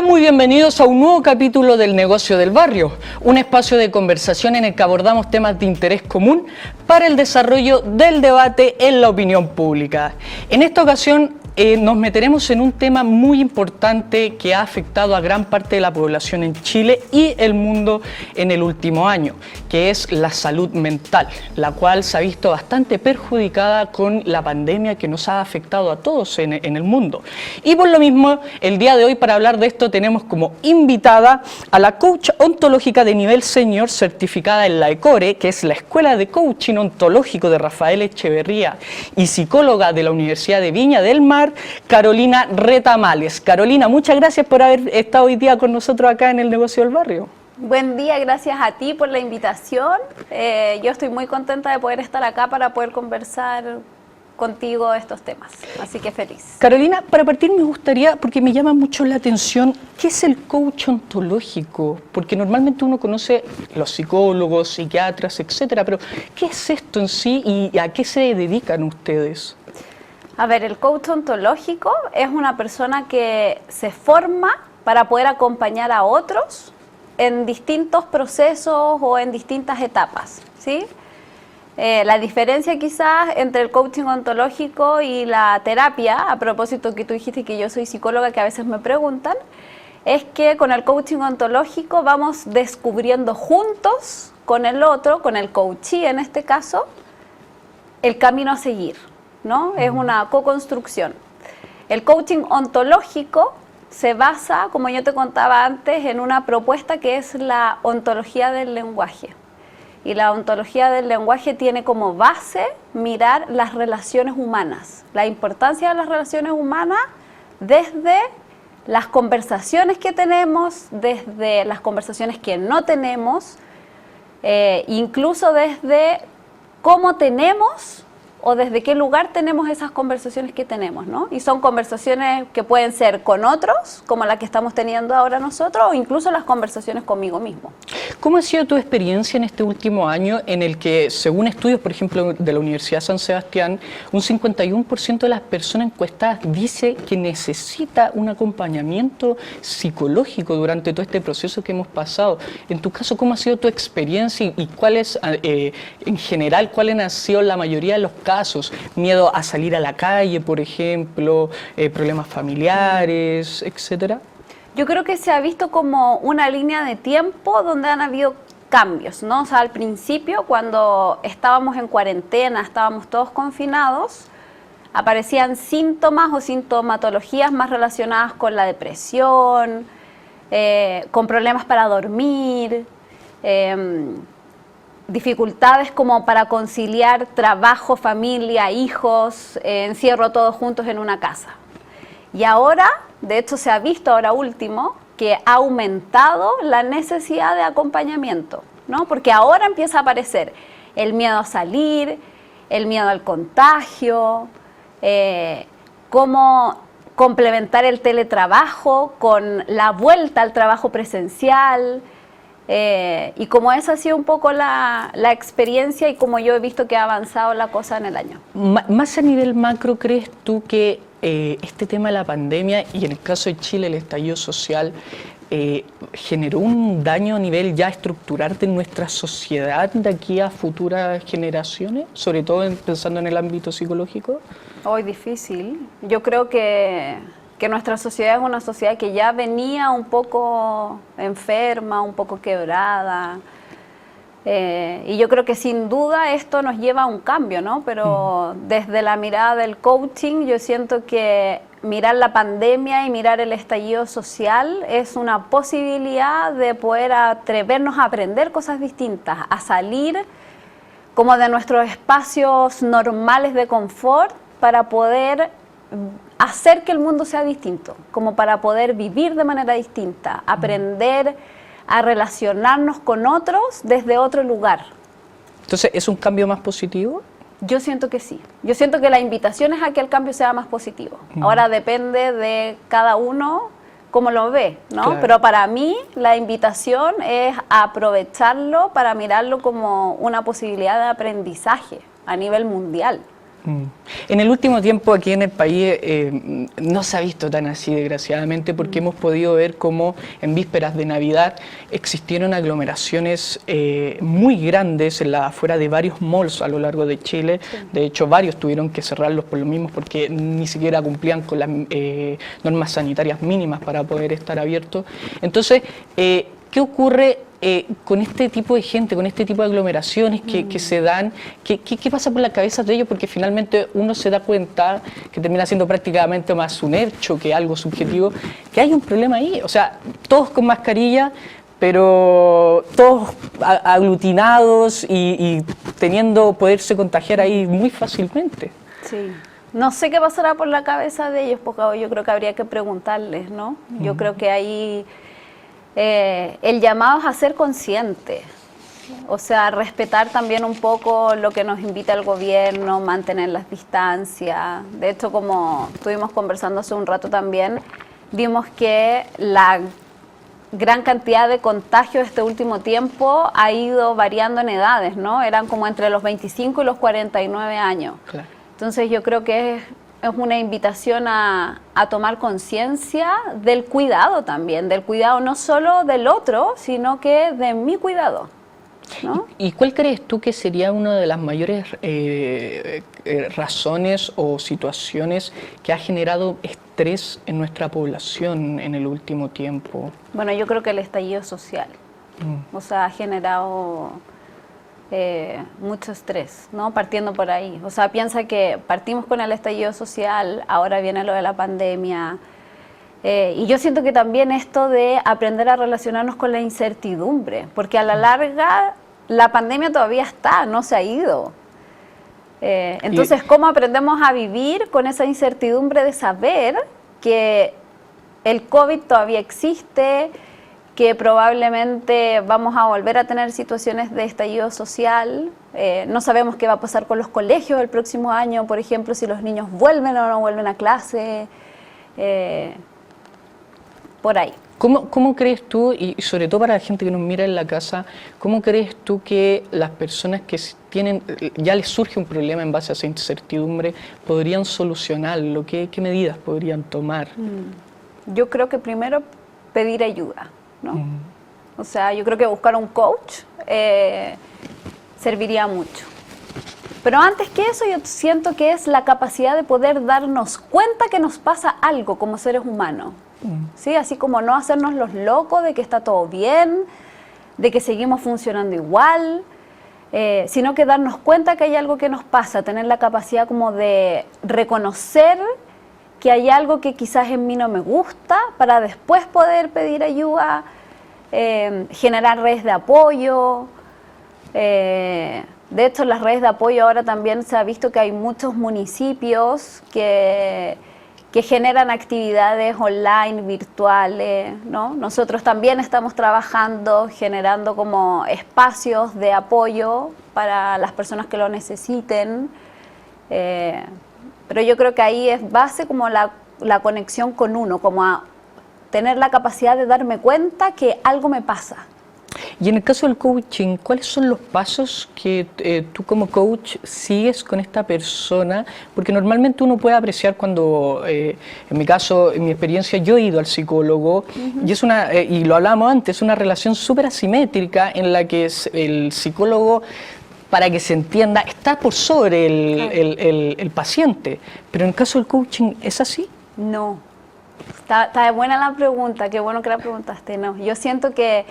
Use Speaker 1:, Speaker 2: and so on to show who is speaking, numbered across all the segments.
Speaker 1: muy bienvenidos a un nuevo capítulo del Negocio del Barrio, un espacio de conversación en el que abordamos temas de interés común para el desarrollo del debate en la opinión pública. En esta ocasión nos meteremos en un tema muy importante que ha afectado a gran parte de la población en Chile y el mundo en el último año, que es la salud mental, la cual se ha visto bastante perjudicada con la pandemia que nos ha afectado a todos en el mundo. Y por lo mismo, el día de hoy para hablar de esto tenemos como invitada a la coach ontológica de nivel senior certificada en la ECORE, que es la Escuela de Coaching Ontológico de Rafael Echeverría, y psicóloga de la Universidad de Viña del Mar, Carolina Retamales. Carolina, muchas gracias por haber estado hoy día con nosotros acá en el Negocio del Barrio.
Speaker 2: Buen día, gracias a ti por la invitación. Yo estoy muy contenta de poder estar acá para poder conversar contigo estos temas, así que feliz.
Speaker 1: Carolina, para partir me gustaría, porque me llama mucho la atención, ¿qué es el coach ontológico? Porque normalmente uno conoce los psicólogos, psiquiatras, etcétera, pero ¿qué es esto en sí y a qué se dedican ustedes?
Speaker 2: A ver, el coach ontológico es una persona que se forma para poder acompañar a otros en distintos procesos o en distintas etapas, ¿sí? La diferencia quizás entre el coaching ontológico y la terapia, a propósito que tú dijiste que yo soy psicóloga, que a veces me preguntan, es que con el coaching ontológico vamos descubriendo juntos con el otro, con el coachee en este caso, el camino a seguir, ¿no? Es una co-construcción. El coaching ontológico se basa, como yo te contaba antes, en una propuesta que es la ontología del lenguaje. Y la ontología del lenguaje tiene como base mirar las relaciones humanas, la importancia de las relaciones humanas desde las conversaciones que tenemos, desde las conversaciones que no tenemos, incluso desde cómo tenemos o desde qué lugar tenemos esas conversaciones que tenemos, ¿no? Y son conversaciones que pueden ser con otros, como la que estamos teniendo ahora nosotros, o incluso las conversaciones conmigo mismo.
Speaker 1: ¿Cómo ha sido tu experiencia en este último año en el que, según estudios, por ejemplo, de la Universidad San Sebastián, un 51% de las personas encuestadas dice que necesita un acompañamiento psicológico durante todo este proceso que hemos pasado? En tu caso, ¿cómo ha sido tu experiencia y cuáles, en general, cuáles han sido la mayoría de los casos? ¿Miedo a salir a la calle, por ejemplo, problemas familiares, etcétera?
Speaker 2: Yo creo que se ha visto como una línea de tiempo donde han habido cambios, ¿no? O sea, al principio, cuando estábamos en cuarentena, estábamos todos confinados, aparecían síntomas o sintomatologías más relacionadas con la depresión, con problemas para dormir, dificultades como para conciliar trabajo, familia, hijos, encierro todos juntos en una casa. Y ahora, de hecho se ha visto ahora último, que ha aumentado la necesidad de acompañamiento, ¿no? Porque ahora empieza a aparecer el miedo a salir, el miedo al contagio, cómo complementar el teletrabajo con la vuelta al trabajo presencial. Y como esa ha sido un poco la experiencia y como yo he visto que ha avanzado la cosa en el año.
Speaker 1: Más a nivel macro, ¿crees tú que este tema de la pandemia y en el caso de Chile el estallido social generó un daño a nivel ya estructural de nuestra sociedad de aquí a futuras generaciones, sobre todo pensando en el ámbito psicológico?
Speaker 2: Hoy difícil. Yo creo que nuestra sociedad es una sociedad que ya venía un poco enferma, un poco quebrada, y yo creo que sin duda esto nos lleva a un cambio, ¿no? Pero desde la mirada del coaching yo siento que mirar la pandemia y mirar el estallido social es una posibilidad de poder atrevernos a aprender cosas distintas, a salir como de nuestros espacios normales de confort para poder hacer que el mundo sea distinto, como para poder vivir de manera distinta, aprender a relacionarnos con otros desde otro lugar.
Speaker 1: Entonces, ¿es un cambio más positivo?
Speaker 2: Yo siento que sí. Yo siento que la invitación es a que el cambio sea más positivo. Ahora depende de cada uno cómo lo ve, ¿no?
Speaker 1: Claro.
Speaker 2: Pero para mí la invitación es aprovecharlo para mirarlo como una posibilidad de aprendizaje a nivel mundial.
Speaker 1: En el último tiempo aquí en el país no se ha visto tan así, desgraciadamente, porque hemos podido ver cómo en vísperas de Navidad existieron aglomeraciones muy grandes en la afuera de varios malls a lo largo de Chile. Sí. De hecho, varios tuvieron que cerrarlos por lo mismo porque ni siquiera cumplían con las normas sanitarias mínimas para poder estar abiertos. Entonces, ¿qué ocurre con este tipo de gente, con este tipo de aglomeraciones que se dan? ¿Qué pasa por las cabezas de ellos? Porque finalmente uno se da cuenta, que termina siendo prácticamente más un hecho que algo subjetivo, que hay un problema ahí. O sea, todos con mascarilla, pero todos aglutinados y teniendo poderse contagiar ahí muy fácilmente.
Speaker 2: Sí. No sé qué pasará por la cabeza de ellos, porque yo creo que habría que preguntarles, ¿no? Yo creo que ahí el llamado es a ser consciente, o sea, respetar también un poco lo que nos invita el gobierno, mantener las distancias. De hecho, como estuvimos conversando hace un rato también, vimos que la gran cantidad de contagios este último tiempo ha ido variando en edades, ¿no? Eran como entre los 25 y los 49 años. Claro. Entonces yo creo que es una invitación a tomar conciencia del cuidado también, del cuidado no solo del otro, sino que de mi cuidado, ¿no?
Speaker 1: ¿Y cuál crees tú que sería una de las mayores razones o situaciones que ha generado estrés en nuestra población en el último tiempo?
Speaker 2: Bueno, yo creo que el estallido social, o sea, ha generado mucho estrés, ¿no? Partiendo por ahí. O sea, piensa que partimos con el estallido social, ahora viene lo de la pandemia, y yo siento que también esto de aprender a relacionarnos con la incertidumbre, porque a la larga la pandemia todavía está, no se ha ido. Entonces, ¿cómo aprendemos a vivir con esa incertidumbre de saber que el COVID todavía existe, que probablemente vamos a volver a tener situaciones de estallido social? No sabemos qué va a pasar con los colegios el próximo año, por ejemplo, si los niños vuelven o no vuelven a clase, por ahí.
Speaker 1: ¿Cómo crees tú, y sobre todo para la gente que nos mira en la casa, cómo crees tú que las personas que ya les surge un problema en base a esa incertidumbre, podrían solucionarlo? ¿Qué medidas podrían tomar?
Speaker 2: Yo creo que primero pedir ayuda, ¿no? O sea, yo creo que buscar un coach serviría mucho. Pero antes que eso, yo siento que es la capacidad de poder darnos cuenta que nos pasa algo como seres humanos. ¿Sí? Así como no hacernos los locos de que está todo bien, de que seguimos funcionando igual, sino que darnos cuenta que hay algo que nos pasa, tener la capacidad como de reconocer que hay algo que quizás en mí no me gusta, para después poder pedir ayuda, generar redes de apoyo. De hecho, en las redes de apoyo ahora también se ha visto que hay muchos municipios que generan actividades online, virtuales, ¿no? Nosotros también estamos trabajando, generando como espacios de apoyo para las personas que lo necesiten. Pero yo creo que ahí es base como la conexión con uno, como a tener la capacidad de darme cuenta que algo me pasa.
Speaker 1: Y en el caso del coaching, ¿cuáles son los pasos que tú como coach sigues con esta persona? Porque normalmente uno puede apreciar cuando, en mi caso, en mi experiencia, yo he ido al psicólogo, y es y lo hablábamos antes, es una relación súper asimétrica en la que el psicólogo, para que se entienda, está por sobre el paciente. Pero en el caso del coaching, ¿es así?
Speaker 2: No. Está buena la pregunta, qué bueno que la preguntaste. No, yo siento que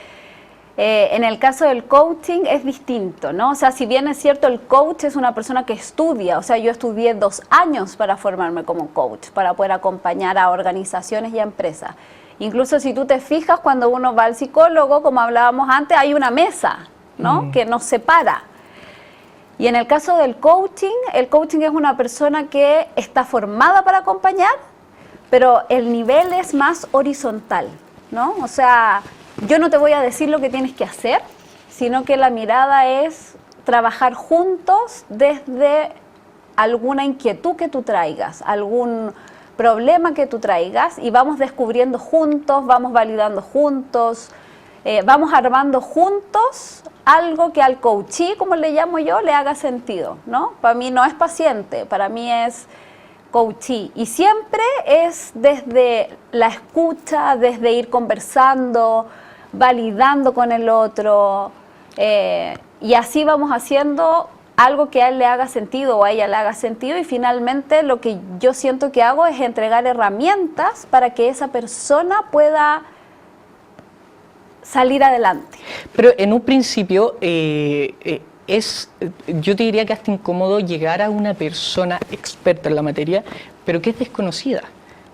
Speaker 2: en el caso del coaching es distinto, ¿no? O sea, si bien es cierto, el coach es una persona que estudia, o sea, yo estudié 2 años para formarme como coach, para poder acompañar a organizaciones y a empresas. Incluso si tú te fijas, cuando uno va al psicólogo, como hablábamos antes, hay una mesa, ¿no? Que nos separa. Y en el caso del coaching, el coaching es una persona que está formada para acompañar, pero el nivel es más horizontal, ¿no? O sea, yo no te voy a decir lo que tienes que hacer, sino que la mirada es trabajar juntos desde alguna inquietud que tú traigas, algún problema que tú traigas, y vamos descubriendo juntos, vamos validando juntos, vamos armando juntos algo que al coachee, como le llamo yo, le haga sentido, ¿no? Para mí no es paciente, para mí es coachee. Y siempre es desde la escucha, desde ir conversando, validando con el otro, y así vamos haciendo algo que a él le haga sentido o a ella le haga sentido, y finalmente lo que yo siento que hago es entregar herramientas para que esa persona pueda salir adelante.
Speaker 1: Pero en un principio yo te diría que hasta incómodo llegar a una persona experta en la materia, pero que es desconocida,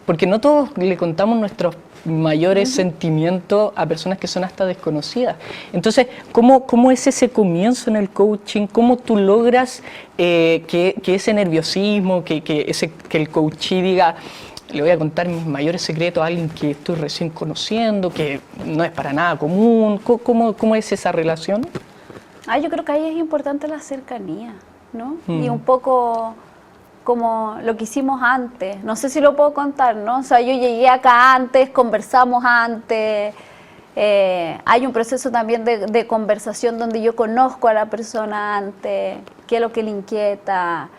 Speaker 1: porque no todos le contamos nuestros mayores sentimientos a personas que son hasta desconocidas. Entonces, ¿cómo es ese comienzo en el coaching? ¿Cómo tú logras que ese nerviosismo, que el coachee diga, le voy a contar mis mayores secretos a alguien que estoy recién conociendo, que no es para nada común? ¿Cómo es esa relación?
Speaker 2: Yo creo que ahí es importante la cercanía, ¿no? Y un poco como lo que hicimos antes. No sé si lo puedo contar, ¿no? O sea, yo llegué acá antes, conversamos antes. Hay un proceso también de conversación donde yo conozco a la persona antes, qué es lo que le inquieta.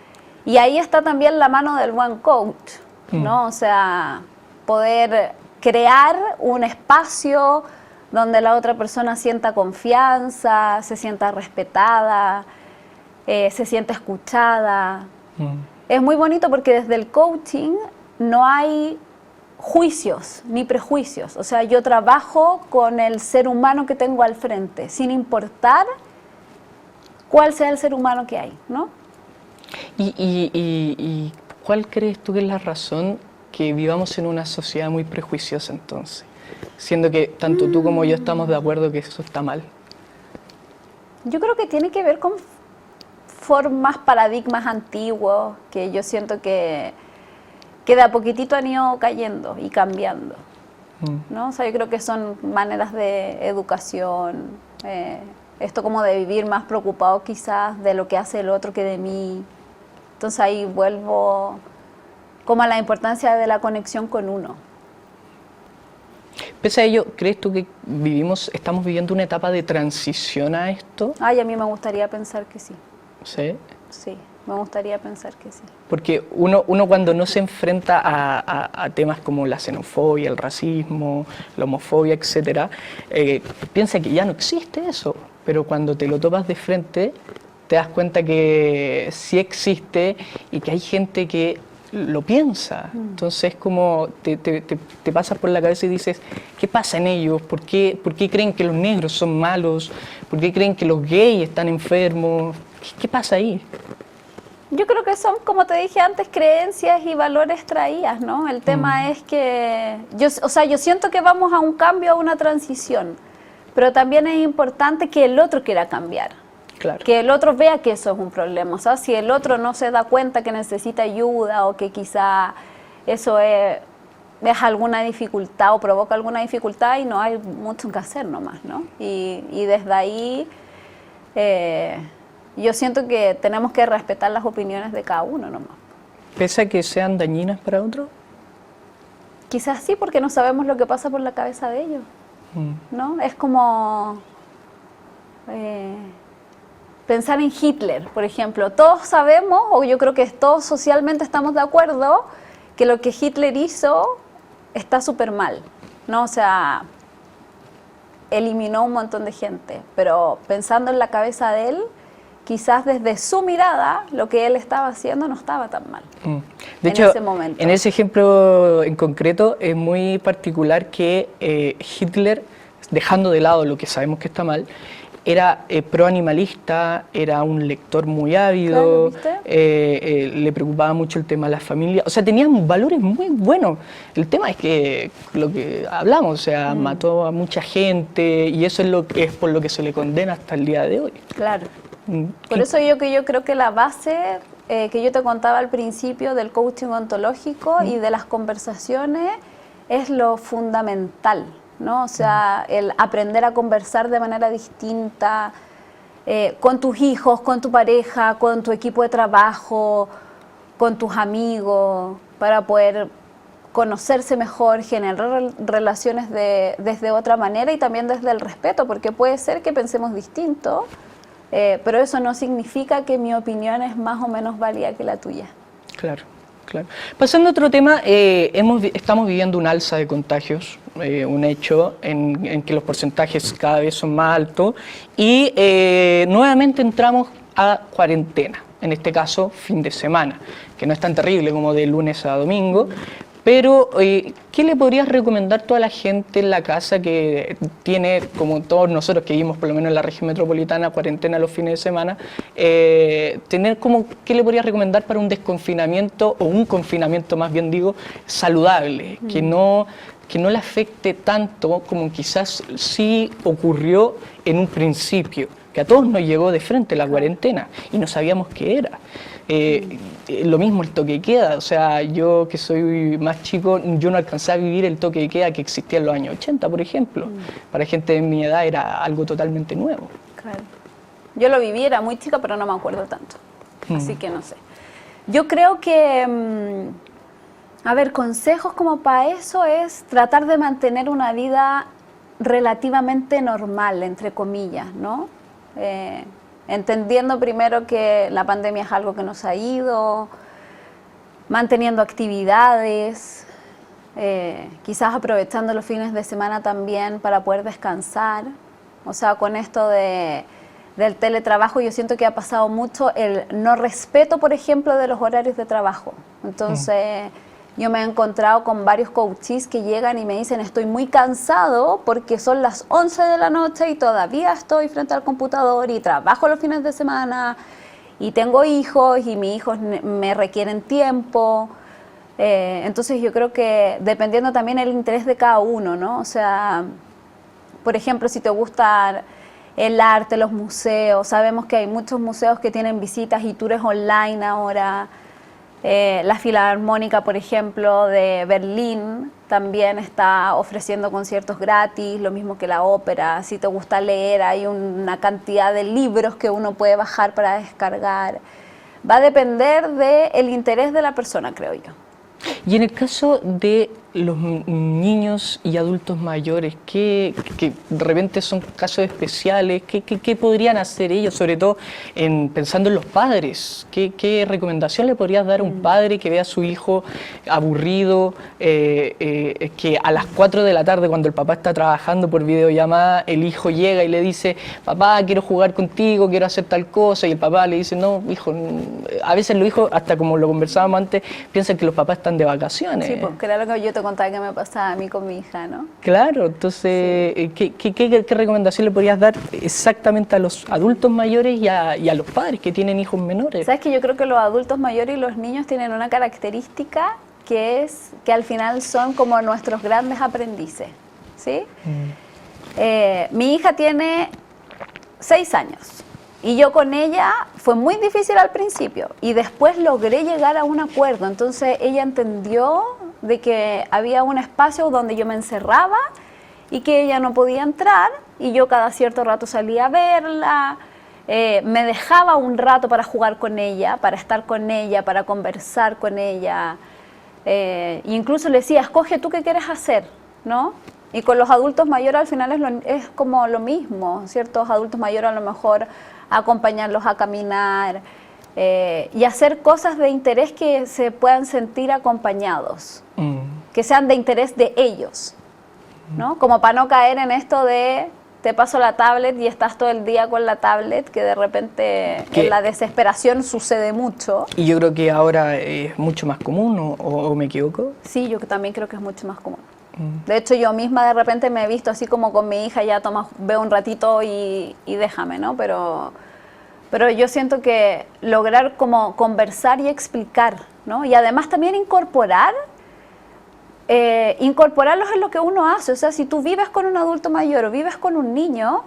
Speaker 2: Y ahí está también la mano del buen coach, ¿no? O sea, poder crear un espacio donde la otra persona sienta confianza, se sienta respetada, se sienta escuchada. Es muy bonito porque desde el coaching no hay juicios ni prejuicios. O sea, yo trabajo con el ser humano que tengo al frente, sin importar cuál sea el ser humano que hay, ¿no?
Speaker 1: ¿Y cuál crees tú que es la razón que vivamos en una sociedad muy prejuiciosa entonces? Siendo que tanto tú como yo estamos de acuerdo que eso está mal.
Speaker 2: Yo creo que tiene que ver con formas, paradigmas antiguos que yo siento que de a poquitito han ido cayendo y cambiando, ¿no? O sea, yo creo que son maneras de educación, esto como de vivir más preocupado quizás de lo que hace el otro que de mí. Entonces ahí vuelvo como a la importancia de la conexión con uno.
Speaker 1: Pese a ello, ¿crees tú que estamos viviendo una etapa de transición a esto?
Speaker 2: A mí me gustaría pensar que sí.
Speaker 1: ¿Sí?
Speaker 2: Sí, me gustaría pensar que sí.
Speaker 1: Porque uno cuando no se enfrenta a temas como la xenofobia, el racismo, la homofobia, etcétera, piensa que ya no existe eso, pero cuando te lo topas de frente, te das cuenta que sí existe y que hay gente que lo piensa. Entonces como te pasas por la cabeza y dices, ¿qué pasa en ellos? ¿Por qué creen que los negros son malos? ¿Por qué creen que los gays están enfermos? ¿Qué pasa ahí?
Speaker 2: Yo creo que son, como te dije antes, creencias y valores traídas, ¿no? El tema es que, yo siento que vamos a un cambio, a una transición, pero también es importante que el otro quiera cambiar.
Speaker 1: Claro.
Speaker 2: Que el otro vea que eso es un problema. O sea, si el otro no se da cuenta que necesita ayuda o que quizá eso es alguna dificultad o provoca alguna dificultad y no hay mucho que hacer nomás, ¿no? Y desde ahí yo siento que tenemos que respetar las opiniones de cada uno nomás.
Speaker 1: ¿Pese a que sean dañinas para otros?
Speaker 2: Quizás sí, porque no sabemos lo que pasa por la cabeza de ellos, ¿no? Es como pensar en Hitler, por ejemplo. Todos sabemos, o yo creo que todos socialmente estamos de acuerdo, que lo que Hitler hizo está súper mal, ¿no? O sea, eliminó un montón de gente, pero pensando en la cabeza de él, quizás desde su mirada, lo que él estaba haciendo no estaba tan mal.
Speaker 1: De hecho,
Speaker 2: ese momento.
Speaker 1: En ese ejemplo en concreto es muy particular que Hitler, dejando de lado lo que sabemos que está mal, era proanimalista, era un lector muy ávido,
Speaker 2: Claro,
Speaker 1: le preocupaba mucho el tema de la familia, o sea, tenía valores muy buenos. El tema es que lo que hablamos, o sea, mató a mucha gente y eso es por lo que se le condena hasta el día de hoy.
Speaker 2: Claro. Por eso yo creo que la base que yo te contaba al principio del coaching ontológico y de las conversaciones es lo fundamental, ¿no? O sea, el aprender a conversar de manera distinta con tus hijos, con tu pareja, con tu equipo de trabajo, con tus amigos, para poder conocerse mejor, generar relaciones desde otra manera y también desde el respeto, porque puede ser que pensemos distinto, pero eso no significa que mi opinión es más o menos válida que la tuya.
Speaker 1: Claro, claro. Pasando a otro tema, estamos viviendo un alza de contagios, un hecho en que los porcentajes cada vez son más altos y nuevamente entramos a cuarentena, en este caso fin de semana, que no es tan terrible como de lunes a domingo. Pero, ¿qué le podrías recomendar a toda la gente en la casa que tiene, como todos nosotros que vivimos por lo menos en la región metropolitana, cuarentena los fines de semana, ¿qué le podrías recomendar para un desconfinamiento o un confinamiento, más bien digo, saludable, que no le afecte tanto como quizás sí ocurrió en un principio, que a todos nos llegó de frente la cuarentena y no sabíamos qué era? Lo mismo el toque de queda, o sea, yo que soy más chico, yo no alcancé a vivir el toque de queda que existía en los años 80, por ejemplo. Para gente de mi edad era algo totalmente nuevo.
Speaker 2: Claro. Yo lo viví, era muy chica, pero no me acuerdo tanto, así que no sé. Yo creo que, a ver, consejos como para eso es tratar de mantener una vida relativamente normal, entre comillas, ¿no? Entendiendo primero que la pandemia es algo que nos ha ido, manteniendo actividades, quizás aprovechando los fines de semana también para poder descansar. O sea, con esto del teletrabajo yo siento que ha pasado mucho el no respeto, por ejemplo, de los horarios de trabajo. Entonces, yo me he encontrado con varios coaches que llegan y me dicen estoy muy cansado porque son las 11 de la noche y todavía estoy frente al computador y trabajo los fines de semana y tengo hijos y mis hijos me requieren tiempo. Entonces yo creo que dependiendo también el interés de cada uno, ¿no? O sea, por ejemplo, si te gusta el arte, los museos, sabemos que hay muchos museos que tienen visitas y tours online ahora. La Filarmónica, por ejemplo, de Berlín también está ofreciendo conciertos gratis, lo mismo que la ópera. Si te gusta leer, hay una cantidad de libros que uno puede bajar para descargar. Va a depender del interés de la persona, creo yo.
Speaker 1: Y en el caso de los niños y adultos mayores, que de repente son casos especiales, ¿qué podrían hacer ellos? Sobre todo pensando en los padres, ¿qué recomendación le podrías dar a un padre que vea a su hijo aburrido, que a las 4 de la tarde cuando el papá está trabajando por videollamada, el hijo llega y le dice, papá, quiero jugar contigo, quiero hacer tal cosa, y el papá le dice, no, hijo, a veces los hijos, hasta como lo conversábamos antes, piensan que los papás están de vacaciones.
Speaker 2: Sí, pues claro que yo te contaba que me pasaba a mí con mi hija, ¿no?
Speaker 1: Claro, entonces, sí. ¿Qué recomendación le podrías dar exactamente a los adultos mayores y a los padres que tienen hijos menores?
Speaker 2: Sabes que yo creo que los adultos mayores y los niños tienen una característica que es que al final son como nuestros grandes aprendices, ¿sí? Mi hija tiene 6 años. Y yo con ella fue muy difícil al principio y después logré llegar a un acuerdo. Entonces ella entendió de que había un espacio donde yo me encerraba y que ella no podía entrar y yo cada cierto rato salía a verla, me dejaba un rato para jugar con ella, para estar con ella, para conversar con ella. Incluso le decía, escoge tú qué quieres hacer, ¿no? Y con los adultos mayores al final es como lo mismo, ciertos adultos mayores a lo mejor acompañarlos a caminar y hacer cosas de interés que se puedan sentir acompañados, que sean de interés de ellos, ¿no? Como para no caer en esto de te paso la tablet y estás todo el día con la tablet, que de repente en la desesperación sucede mucho.
Speaker 1: Y yo creo que ahora es mucho más común, ¿o me equivoco?
Speaker 2: Sí, yo también creo que es mucho más común. De hecho, yo misma de repente me he visto así como con mi hija, ya veo un ratito y déjame, ¿no? Pero yo siento que lograr como conversar y explicar, ¿no? Y además también incorporarlos en lo que uno hace. O sea, si tú vives con un adulto mayor o vives con un niño,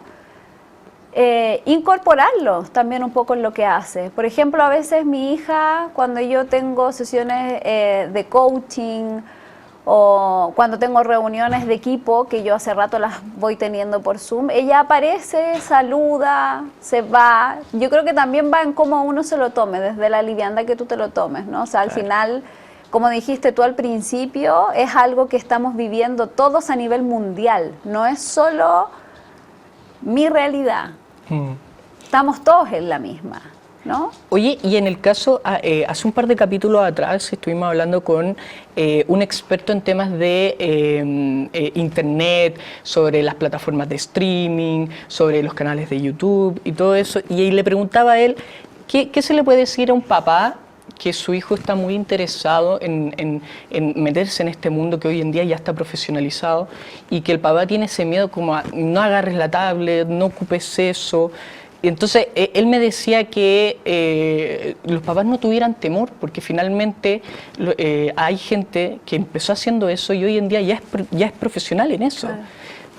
Speaker 2: incorporarlos también un poco en lo que hace. Por ejemplo, a veces mi hija, cuando yo tengo sesiones de coaching, o cuando tengo reuniones de equipo, que yo hace rato las voy teniendo por Zoom, ella aparece, saluda, se va. Yo creo que también va en cómo uno se lo tome, desde la liviandad que tú te lo tomes, ¿no? O sea, al final, como dijiste tú al principio, es algo que estamos viviendo todos a nivel mundial, no es solo mi realidad, estamos todos en la misma, ¿no?
Speaker 1: Oye, y en el caso, hace un par de capítulos atrás estuvimos hablando con un experto en temas de internet, sobre las plataformas de streaming, sobre los canales de YouTube y todo eso, y le preguntaba a él, ¿qué se le puede decir a un papá que su hijo está muy interesado en meterse en este mundo que hoy en día ya está profesionalizado y que el papá tiene ese miedo como a no agarres la tablet, no ocupes eso? Entonces, él me decía que los papás no tuvieran temor, porque finalmente hay gente que empezó haciendo eso y hoy en día ya es profesional en eso. Claro.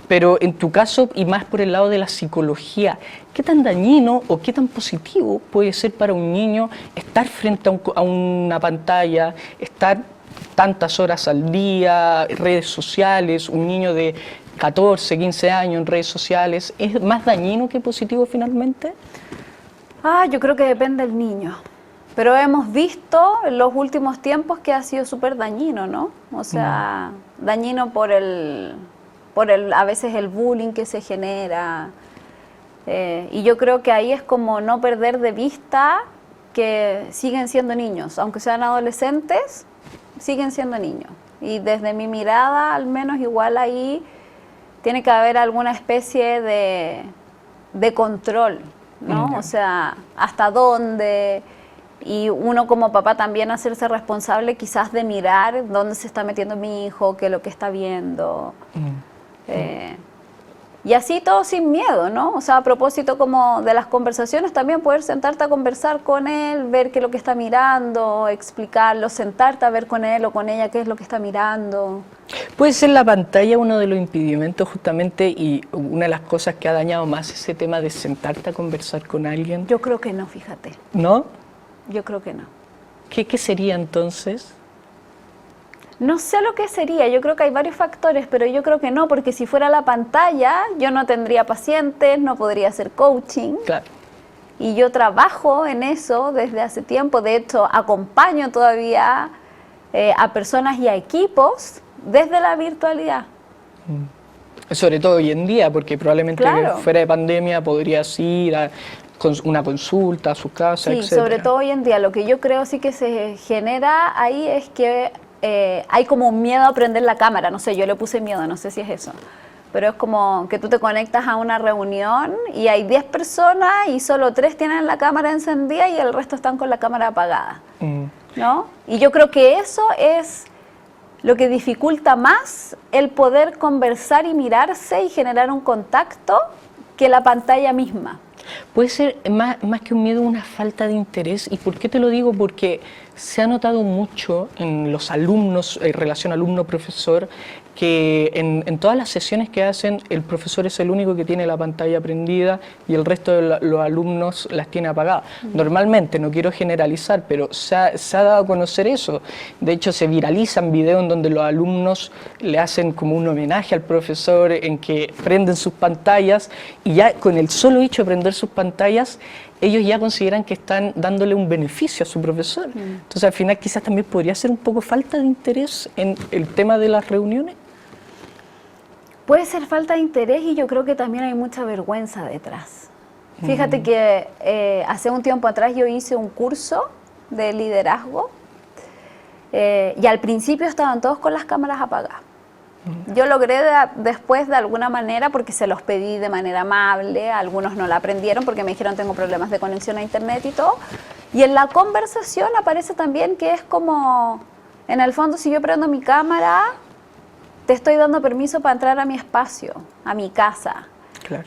Speaker 1: Pero en tu caso, y más por el lado de la psicología, ¿qué tan dañino o qué tan positivo puede ser para un niño estar frente a una pantalla, estar tantas horas al día, redes sociales, un niño de 14, 15 años en redes sociales? ¿Es más dañino que positivo finalmente?
Speaker 2: Yo creo que depende del niño. Pero hemos visto en los últimos tiempos que ha sido súper dañino, ¿no? O sea, dañino por a veces el bullying que se genera. Y yo creo que ahí es como no perder de vista que siguen siendo niños. Aunque sean adolescentes, siguen siendo niños. Y desde mi mirada, al menos igual ahí, tiene que haber alguna especie de control, ¿no? O sea, hasta dónde, y uno como papá también hacerse responsable quizás de mirar dónde se está metiendo mi hijo, qué es lo que está viendo. Y así todo sin miedo, ¿no? O sea, a propósito como de las conversaciones, también poder sentarte a conversar con él, ver qué es lo que está mirando, explicarlo, sentarte a ver con él o con ella qué es lo que está mirando.
Speaker 1: ¿Puede ser la pantalla uno de los impedimentos justamente y una de las cosas que ha dañado más ese tema de sentarte a conversar con alguien?
Speaker 2: Yo creo que no, fíjate.
Speaker 1: ¿No?
Speaker 2: Yo creo que no.
Speaker 1: ¿Qué sería entonces?
Speaker 2: No sé lo que sería, yo creo que hay varios factores, pero yo creo que no, porque si fuera la pantalla, yo no tendría pacientes, no podría hacer coaching.
Speaker 1: Claro.
Speaker 2: Y yo trabajo en eso desde hace tiempo, de hecho acompaño todavía a personas y a equipos desde la virtualidad.
Speaker 1: Sobre todo hoy en día, porque probablemente
Speaker 2: claro.
Speaker 1: Fuera de pandemia podrías ir a una consulta a su casa,
Speaker 2: sí,
Speaker 1: etcétera.
Speaker 2: Sobre todo hoy en día, lo que yo creo sí que se genera ahí es que hay como un miedo a prender la cámara, no sé, yo le puse miedo, no sé si es eso, pero es como que tú te conectas a una reunión y hay 10 personas y solo 3 tienen la cámara encendida y el resto están con la cámara apagada, ¿no? Y yo creo que eso es lo que dificulta más el poder conversar y mirarse y generar un contacto que la pantalla misma.
Speaker 1: Puede ser más que un miedo, una falta de interés. ¿Y por qué te lo digo? Porque se ha notado mucho en los alumnos, en relación alumno-profesor, que en todas las sesiones que hacen, el profesor es el único que tiene la pantalla prendida y el resto de los alumnos las tiene apagadas. Normalmente, no quiero generalizar, pero se ha dado a conocer eso. De hecho, se viralizan videos en donde los alumnos le hacen como un homenaje al profesor, en que prenden sus pantallas y ya con el solo hecho de prender sus pantallas, ellos ya consideran que están dándole un beneficio a su profesor. Entonces, al final, quizás también podría ser un poco falta de interés en el tema de las reuniones.
Speaker 2: Puede ser falta de interés y yo creo que también hay mucha vergüenza detrás. Fíjate que hace un tiempo atrás yo hice un curso de liderazgo y al principio estaban todos con las cámaras apagadas. Yo logré después de alguna manera, porque se los pedí de manera amable, algunos no la aprendieron porque me dijeron tengo problemas de conexión a internet y todo, y en la conversación aparece también que es como, en el fondo si yo prendo mi cámara, te estoy dando permiso para entrar a mi espacio, a mi casa.
Speaker 1: Claro.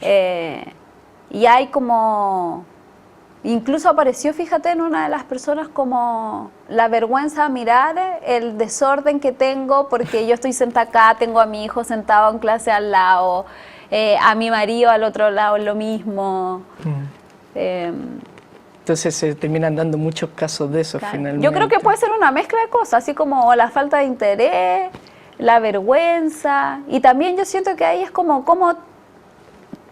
Speaker 2: Y hay como, incluso apareció, fíjate, en una de las personas como la vergüenza a mirar el desorden que tengo porque yo estoy sentada acá, tengo a mi hijo sentado en clase al lado, a mi marido al otro lado lo mismo.
Speaker 1: Entonces se terminan dando muchos casos de eso, claro. Finalmente.
Speaker 2: Yo creo que puede ser una mezcla de cosas, así como la falta de interés, la vergüenza, y también yo siento que ahí es como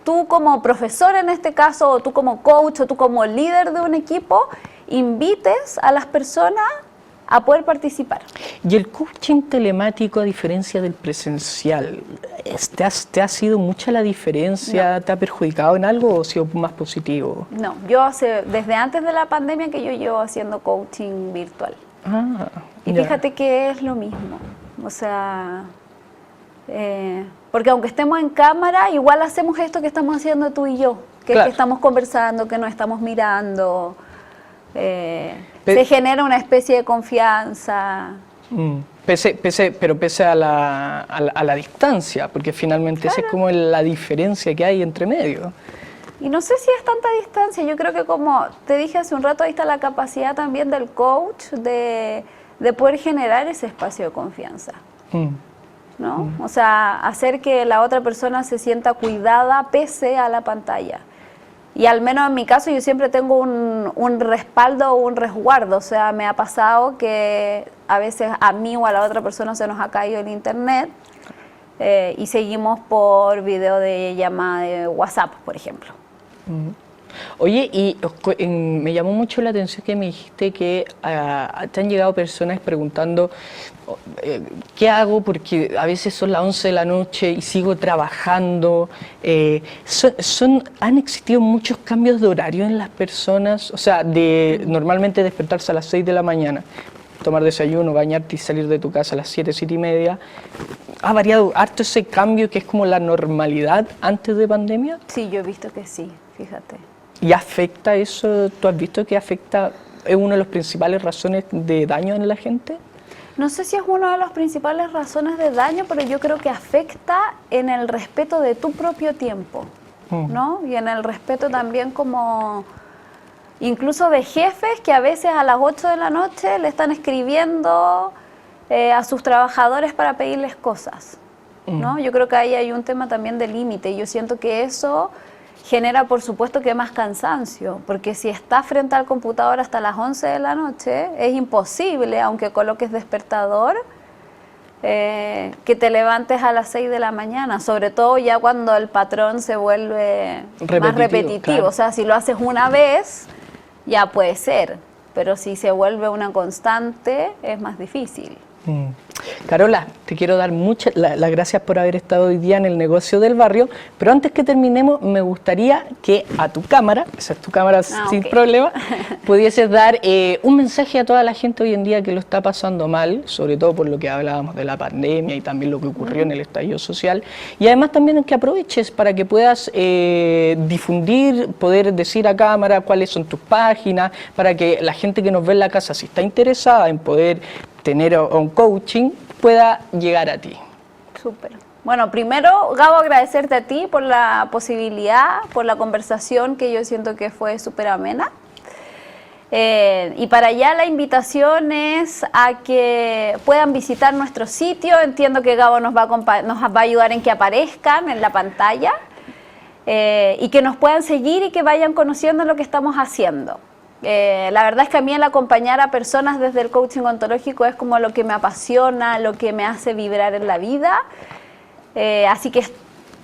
Speaker 2: tú como profesor en este caso, o tú como coach, o tú como líder de un equipo, invites a las personas a poder participar.
Speaker 1: Y el coaching telemático, a diferencia del presencial, ¿te ha sido mucha la diferencia?
Speaker 2: No.
Speaker 1: ¿Te ha perjudicado en algo o ha sido más positivo?
Speaker 2: No, desde antes de la pandemia que yo llevo haciendo coaching virtual. Y
Speaker 1: ya.
Speaker 2: fíjate que es lo mismo, o sea, porque aunque estemos en cámara, igual hacemos esto que estamos haciendo tú y yo, que
Speaker 1: Claro.
Speaker 2: es que estamos conversando, que nos estamos mirando, se genera una especie de confianza.
Speaker 1: Pero pese a la distancia, porque finalmente esa es como la diferencia que hay entre medio.
Speaker 2: Y no sé si es tanta distancia, yo creo que como te dije hace un rato, ahí está la capacidad también del coach de poder generar ese espacio de confianza, ¿no? O sea, hacer que la otra persona se sienta cuidada pese a la pantalla. Y al menos en mi caso yo siempre tengo un respaldo o un resguardo, o sea, me ha pasado que a veces a mí o a la otra persona se nos ha caído el internet y seguimos por video de llamada de WhatsApp, por ejemplo.
Speaker 1: Oye, y me llamó mucho la atención que me dijiste que te han llegado personas preguntando ¿qué hago? Porque a veces son las 11 de la noche y sigo trabajando. ¿Han existido muchos cambios de horario en las personas? O sea, de normalmente despertarse a las 6 de la mañana, tomar desayuno, bañarte y salir de tu casa a las 7, 7 y media. ¿Ha variado harto ese cambio que es como la normalidad antes de pandemia?
Speaker 2: Sí, yo he visto que sí, fíjate.
Speaker 1: ¿Y afecta eso? ¿Tú has visto que afecta, es una de las principales razones de daño en la gente?
Speaker 2: No sé si es una de las principales razones de daño, pero yo creo que afecta en el respeto de tu propio tiempo, ¿no? Y en el respeto también como incluso de jefes que a veces a las 8 de la noche le están escribiendo a sus trabajadores para pedirles cosas, ¿no? Yo creo que ahí hay un tema también de límite y yo siento que eso genera, por supuesto, que más cansancio, porque si estás frente al computador hasta las 11 de la noche, es imposible, aunque coloques despertador, que te levantes a las 6 de la mañana, sobre todo ya cuando el patrón se vuelve más repetitivo.
Speaker 1: Claro.
Speaker 2: O sea, si lo haces una vez, ya puede ser, pero si se vuelve una constante, es más difícil.
Speaker 1: Carola, te quiero dar las gracias por haber estado hoy día en el negocio del barrio, pero antes que terminemos me gustaría que a tu cámara, esa es tu cámara sin problema, pudieses dar un mensaje a toda la gente hoy en día que lo está pasando mal, sobre todo por lo que hablábamos de la pandemia y también lo que ocurrió en el estallido social, y además también que aproveches para que puedas difundir, poder decir a cámara cuáles son tus páginas, para que la gente que nos ve en la casa, si está interesada en poder tener un coaching, pueda llegar a ti.
Speaker 2: Súper. Bueno, primero, Gabo, agradecerte a ti por la posibilidad, por la conversación que yo siento que fue súper amena. Y para allá la invitación es a que puedan visitar nuestro sitio. Entiendo que Gabo nos va a ayudar en que aparezcan en la pantalla y que nos puedan seguir y que vayan conociendo lo que estamos haciendo. La verdad es que a mí el acompañar a personas desde el coaching ontológico es como lo que me apasiona, lo que me hace vibrar en la vida, así que es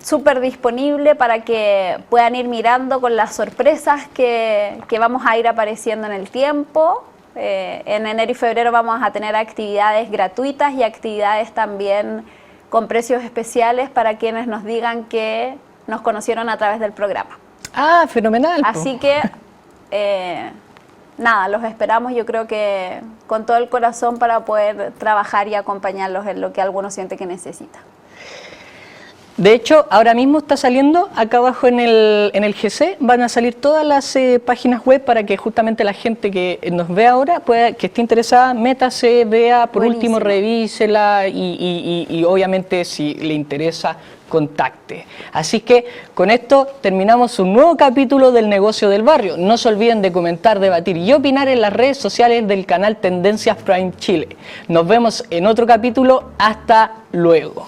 Speaker 2: súper disponible para que puedan ir mirando con las sorpresas que vamos a ir apareciendo en el tiempo. En enero y febrero vamos a tener actividades gratuitas y actividades también con precios especiales para quienes nos digan que nos conocieron a través del programa.
Speaker 1: Ah, fenomenal.
Speaker 2: Así que nada, los esperamos, yo creo que con todo el corazón para poder trabajar y acompañarlos en lo que alguno siente que necesita.
Speaker 1: De hecho, ahora mismo está saliendo, acá abajo en el GC, van a salir todas las páginas web para que justamente la gente que nos ve ahora, que esté interesada, métase, vea, por
Speaker 2: Buenísimo.
Speaker 1: último revísela y obviamente si le interesa, contacte. Así que con esto terminamos un nuevo capítulo del Negocio del Barrio. No se olviden de comentar, debatir y opinar en las redes sociales del canal Tendencias Prime Chile. Nos vemos en otro capítulo. Hasta luego.